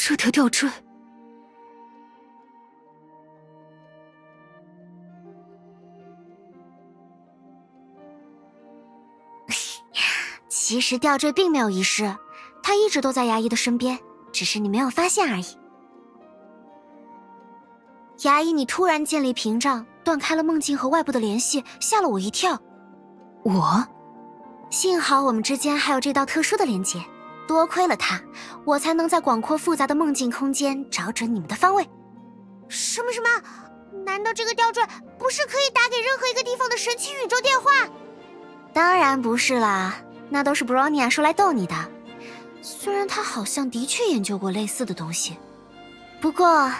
这条吊坠，其实吊坠并没有遗失，它一直都在牙医的身边，只是你没有发现而已。牙医，你突然建立屏障，断开了梦境和外部的联系，吓了我一跳。幸好我们之间还有这道特殊的连结，多亏了它，我才能在广阔复杂的梦境空间找准你们的方位。什么？难道这个吊坠不是可以打给任何一个地方的神奇宇宙电话？当然不是啦，那都是 Bronya 说来逗你的。虽然他好像的确研究过类似的东西，不过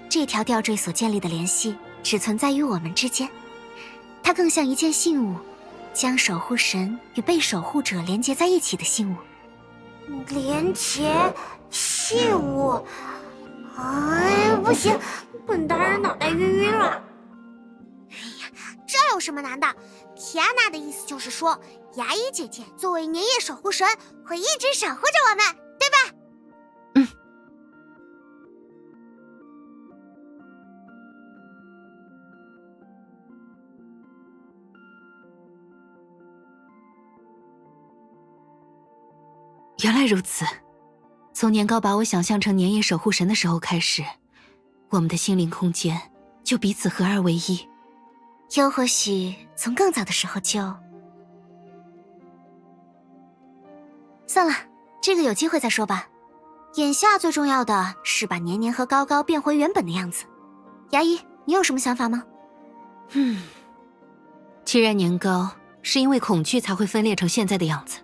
这条吊坠所建立的联系只存在于我们之间，它更像一件信物，将守护神与被守护者连接在一起的信物。连结信物？哎，不行，本大人脑袋晕了。哎呀，这有什么难的？提安娜的意思就是说，牙医姐姐作为年夜守护神，会一直守护着我们，对吧？原来如此。从年糕把我想象成年夜守护神的时候开始，我们的心灵空间就彼此合二为一。又或许从更早的时候就……算了，这个有机会再说吧。眼下最重要的是把年年和高高变回原本的样子。牙医，你有什么想法吗？既然年糕是因为恐惧才会分裂成现在的样子，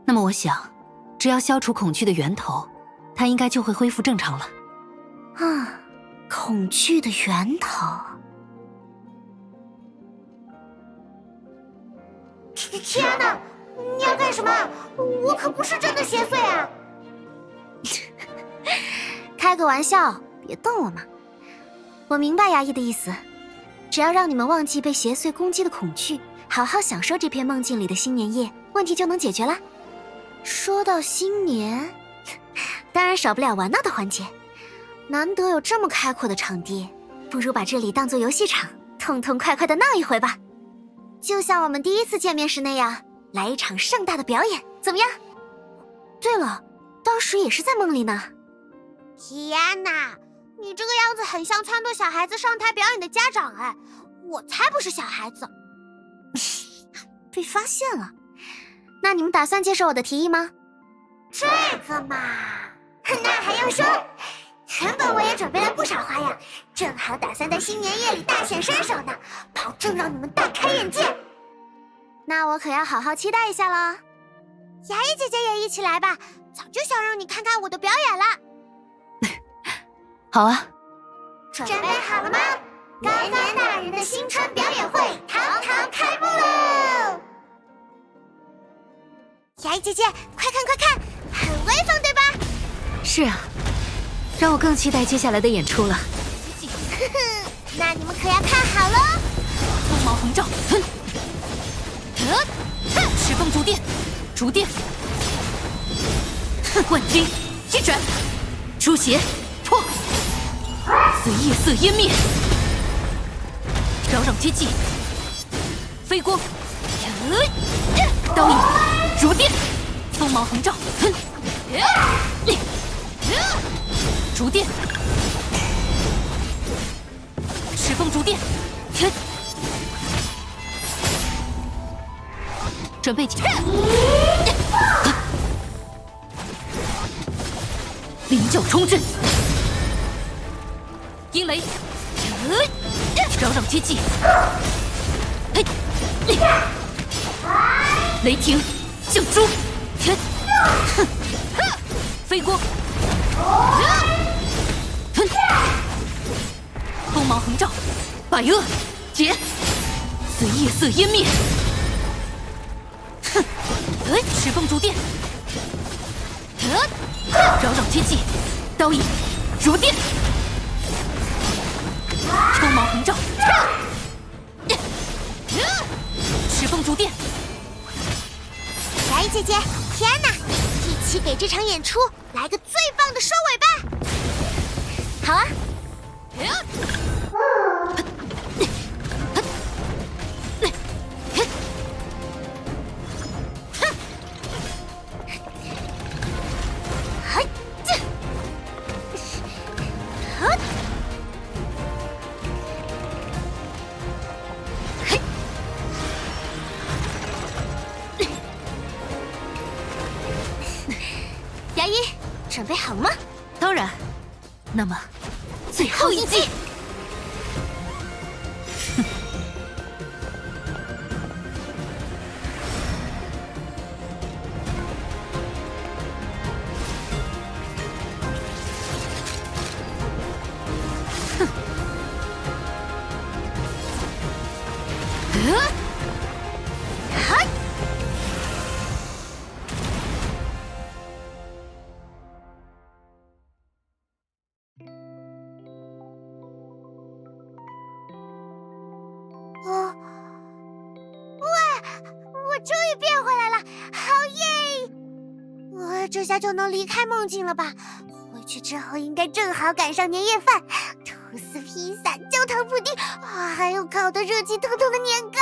那么我想，只要消除恐惧的源头，它应该就会恢复正常了。恐惧的源头。天哪，你要干什么？我可不是真的邪祟啊！开个玩笑，别瞪我嘛。我明白牙医的意思，只要让你们忘记被邪祟攻击的恐惧，好好享受这片梦境里的新年夜，问题就能解决啦。说到新年，当然少不了玩闹的环节。难得有这么开阔的场地，不如把这里当作游戏场，痛痛快快的闹一回吧。就像我们第一次见面时那样，来一场盛大的表演，怎么样？对了，当时也是在梦里呢。天哪，你这个样子很像撺掇小孩子上台表演的家长哎，我才不是小孩子。被发现了。那你们打算接受我的提议吗？这个嘛，那还用说？原本我也准备了不少花样，正好打算在新年夜里大显身手呢，保证让你们大开眼界。那我可要好好期待一下了。牙医姐姐也一起来吧，早就想让你看看我的表演了。好啊。准备好了吗？高高大人的新春表演会堂堂开幕喽！牙医姐姐，快看快看，很威风对吧？是啊，让我更期待接下来的演出了。那你们可要看好喽！锋芒横照，赤峰逐电，逐电，万金击转，出血破，随夜色湮灭，扰攘接济，飞光，刀影逐电，锋芒横照，逐电，赤峰逐电，准备凌角冲阵，阴雷，扰攘接济，雷霆降诛，飞光，锋芒横照，百恶劫，随夜色湮灭，赤峰逐电，扰攘接济，刀影逐电，锋芒横照，赤峰逐电。牙医姐姐，天哪，一起给这场演出来个最棒的收尾吧！好啊！牙医，准备好了吗？当然。那么，最后一击！我终于变回来了，好耶！我这下就能离开梦境了吧？回去之后应该正好赶上年夜饭，吐司、披萨、焦糖布丁啊，还有烤的热气腾腾的年糕。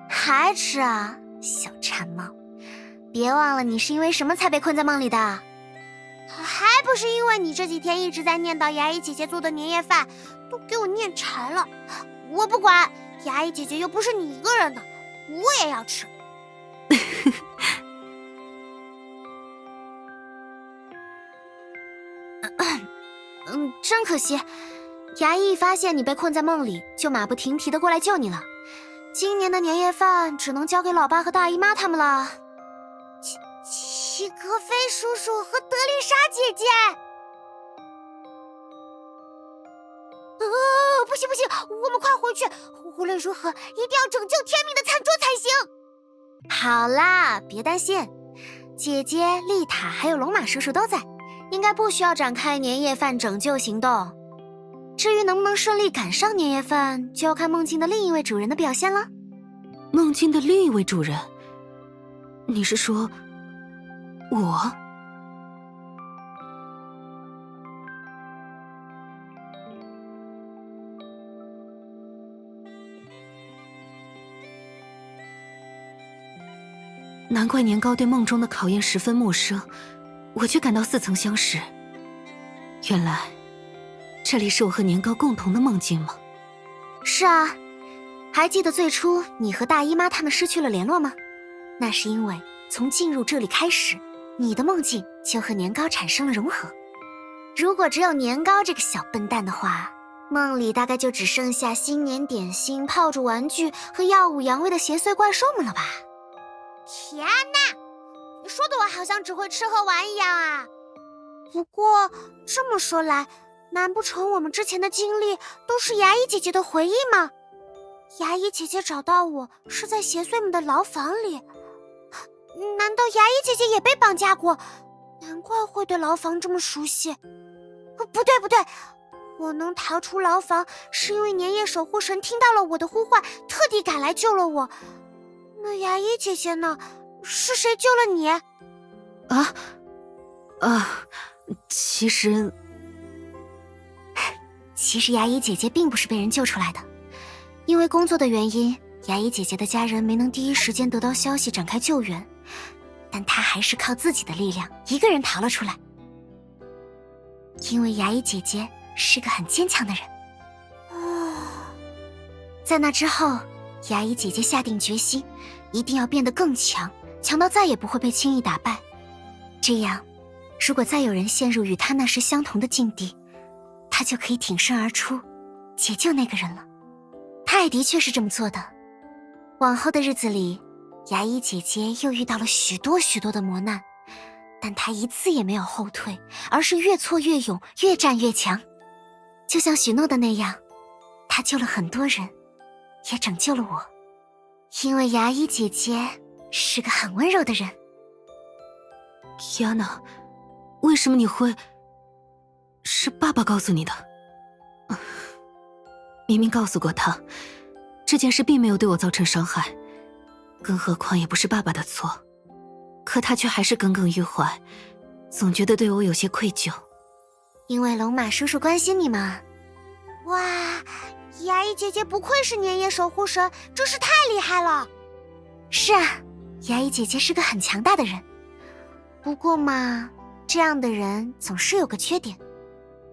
还吃啊，小馋猫！别忘了你是因为什么才被困在梦里的？还不是因为你这几天一直在念叨牙医姐姐做的年夜饭，都给我念馋了。我不管，牙医姐姐又不是你一个人的，我也要吃。真可惜，牙医一发现你被困在梦里，就马不停蹄的过来救你了。今年的年夜饭只能交给老爸和大姨妈他们了。齐格飞叔叔和德丽莎姐姐。不行不行，我们快回去！无论如何，一定要拯救天命的餐桌才行。好啦，别担心，姐姐丽塔还有龙马叔叔都在，应该不需要展开年夜饭拯救行动。至于能不能顺利赶上年夜饭，就要看梦境的另一位主人的表现了。梦境的另一位主人？你是说我？难怪年糕对梦中的考验十分陌生，我却感到似曾相识。原来，这里是我和年糕共同的梦境吗？是啊，还记得最初你和大姨妈他们失去了联络吗？那是因为从进入这里开始，你的梦境就和年糕产生了融合。如果只有年糕这个小笨蛋的话，梦里大概就只剩下新年点心、炮竹玩具和耀武扬威的邪祟怪兽们了吧？天哪，你说的我好像只会吃喝玩一样啊！不过这么说来，难不成我们之前的经历都是牙医姐姐的回忆吗？牙医姐姐找到我是在邪祟们的牢房里，难道牙医姐姐也被绑架过？难怪会对牢房这么熟悉。不对，我能逃出牢房是因为年夜守护神听到了我的呼唤，特地赶来救了我。那牙医姐姐呢？是谁救了你？其实牙医姐姐并不是被人救出来的，因为工作的原因，牙医姐姐的家人没能第一时间得到消息展开救援，但她还是靠自己的力量一个人逃了出来。因为牙医姐姐是个很坚强的人。在那之后，牙医姐姐下定决心，一定要变得更强，强到再也不会被轻易打败。这样，如果再有人陷入与她那时相同的境地，她就可以挺身而出，解救那个人了。她也的确是这么做的。往后的日子里，牙医姐姐又遇到了许多的磨难，但她一次也没有后退，而是越挫越勇，越战越强。就像许诺的那样，她救了很多人，也拯救了我。因为牙医姐姐是个很温柔的人。提安娜，为什么你会？是爸爸告诉你的？明明告诉过他，这件事并没有对我造成伤害，更何况也不是爸爸的错。可他却还是耿耿于怀，总觉得对我有些愧疚。因为龙马叔叔关心你嘛。哇，牙医姐姐不愧是年夜守护神，真是太厉害了。是啊，牙医姐姐是个很强大的人。不过嘛，这样的人总是有个缺点，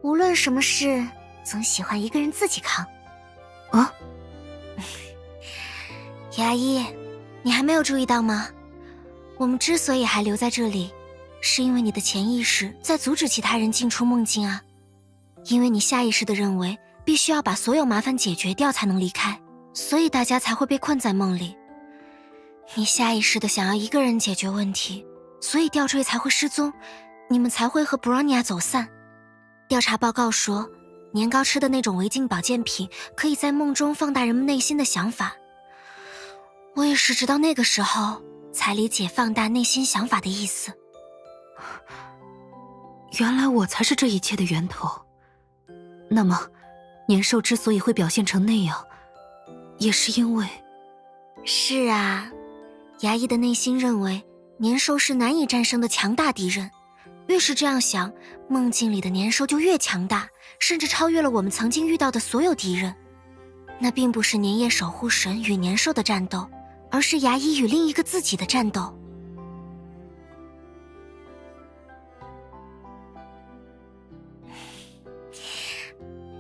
无论什么事，总喜欢一个人自己扛。啊？牙医，你还没有注意到吗？我们之所以还留在这里，是因为你的潜意识在阻止其他人进出梦境啊。因为你下意识地认为必须要把所有麻烦解决掉才能离开，所以大家才会被困在梦里。你下意识地想要一个人解决问题，所以吊坠才会失踪，你们才会和布朗尼亚走散。调查报告说，年糕吃的那种违禁保健品可以在梦中放大人们内心的想法。我也是直到那个时候才理解放大内心想法的意思。原来我才是这一切的源头。那么，年兽之所以会表现成那样，也是因为……是啊，牙医的内心认为年兽是难以战胜的强大敌人。越是这样想，梦境里的年兽就越强大，甚至超越了我们曾经遇到的所有敌人。那并不是年夜守护神与年兽的战斗，而是牙医与另一个自己的战斗。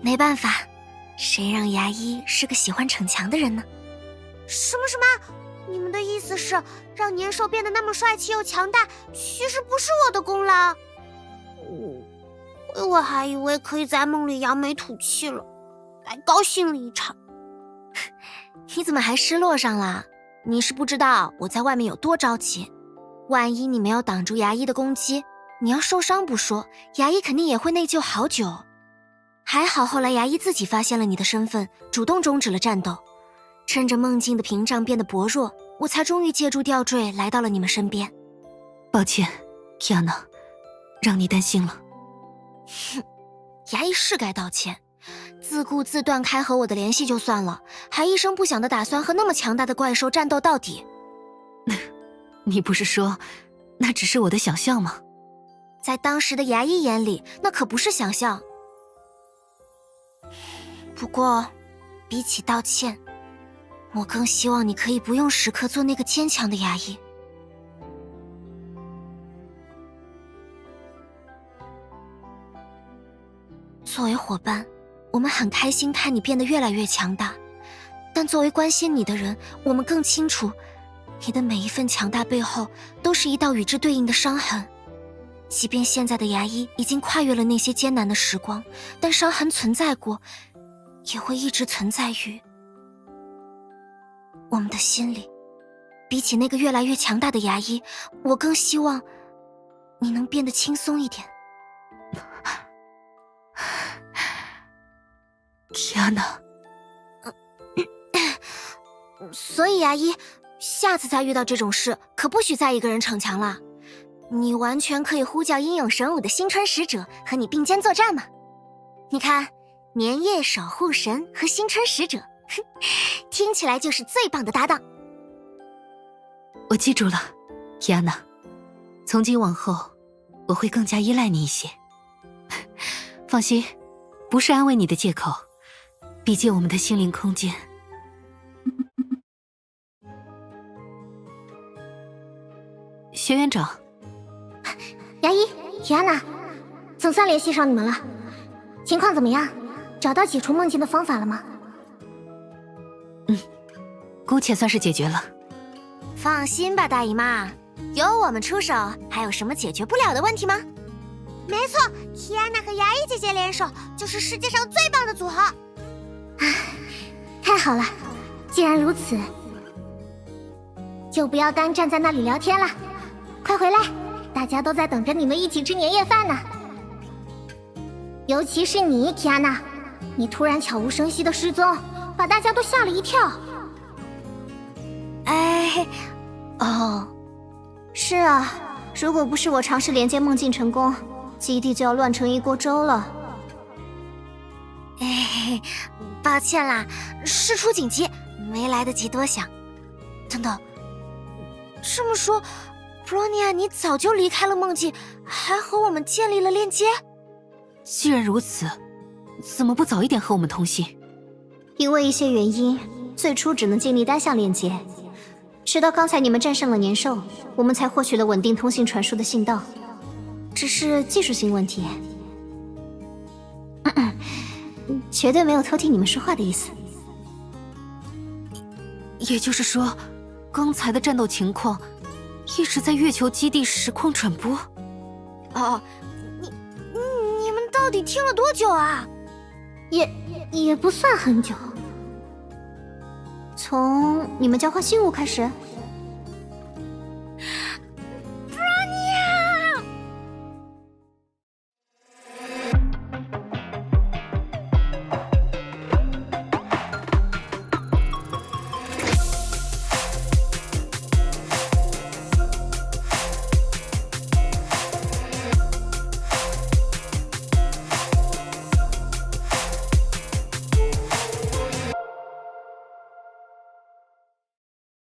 没办法，谁让牙医是个喜欢逞强的人呢？什么？你们的意思是让年兽变得那么帅气又强大，其实不是我的功劳？我还以为可以在梦里扬眉吐气了，还高兴了一场。你怎么还失落上了？你是不知道我在外面有多着急。万一你没有挡住牙医的攻击，你要受伤不说，牙医肯定也会内疚好久。还好后来牙医自己发现了你的身份，主动终止了战斗。趁着梦境的屏障变得薄弱，我才终于借助吊坠来到了你们身边。抱歉，提亚娜，让你担心了。哼，牙医是该道歉，自顾自断开和我的联系就算了，还一声不响的打算和那么强大的怪兽战斗到底。你不是说那只是我的想象吗？在当时的牙医眼里，那可不是想象。不过，比起道歉，我更希望你可以不用时刻做那个坚强的牙医。作为伙伴，我们很开心看你变得越来越强大，但作为关心你的人，我们更清楚，你的每一份强大背后都是一道与之对应的伤痕。即便现在的牙医已经跨越了那些艰难的时光，但伤痕存在过，也会一直存在于我们的心里。比起那个越来越强大的牙医，我更希望你能变得轻松一点。提亚娜，所以牙医，下次再遇到这种事，可不许再一个人逞强了。你完全可以呼叫英勇神武的新春使者和你并肩作战嘛。你看，年夜守护神和新春使者，听起来就是最棒的搭档。我记住了，提亚娜，从今往后我会更加依赖你一些。放心，不是安慰你的借口，毕竟我们的心灵空间。学院长，牙医，提安娜，总算联系上你们了。情况怎么样？找到解除梦境的方法了吗？姑且算是解决了。放心吧，大姨妈，有我们出手，还有什么解决不了的问题吗？没错，提安娜和牙医姐姐联手，就是世界上最棒的组合。太好了，既然如此，就不要干站在那里聊天了，快回来，大家都在等着你们一起吃年夜饭呢。尤其是你，提安娜，你突然悄无声息的失踪，把大家都吓了一跳。是啊，如果不是我尝试连接梦境成功，基地就要乱成一锅粥了。抱歉啦，事出紧急，没来得及多想。等等，这么说，布罗尼亚，你早就离开了梦境，还和我们建立了链接。既然如此，怎么不早一点和我们通信？因为一些原因，最初只能建立单向链接，直到刚才你们战胜了年兽，我们才获取了稳定通信传输的信道。只是技术性问题，绝对没有偷听你们说话的意思。也就是说，刚才的战斗情况一直在月球基地实况转播。哦，你们到底听了多久啊？也不算很久，从你们交换信物开始。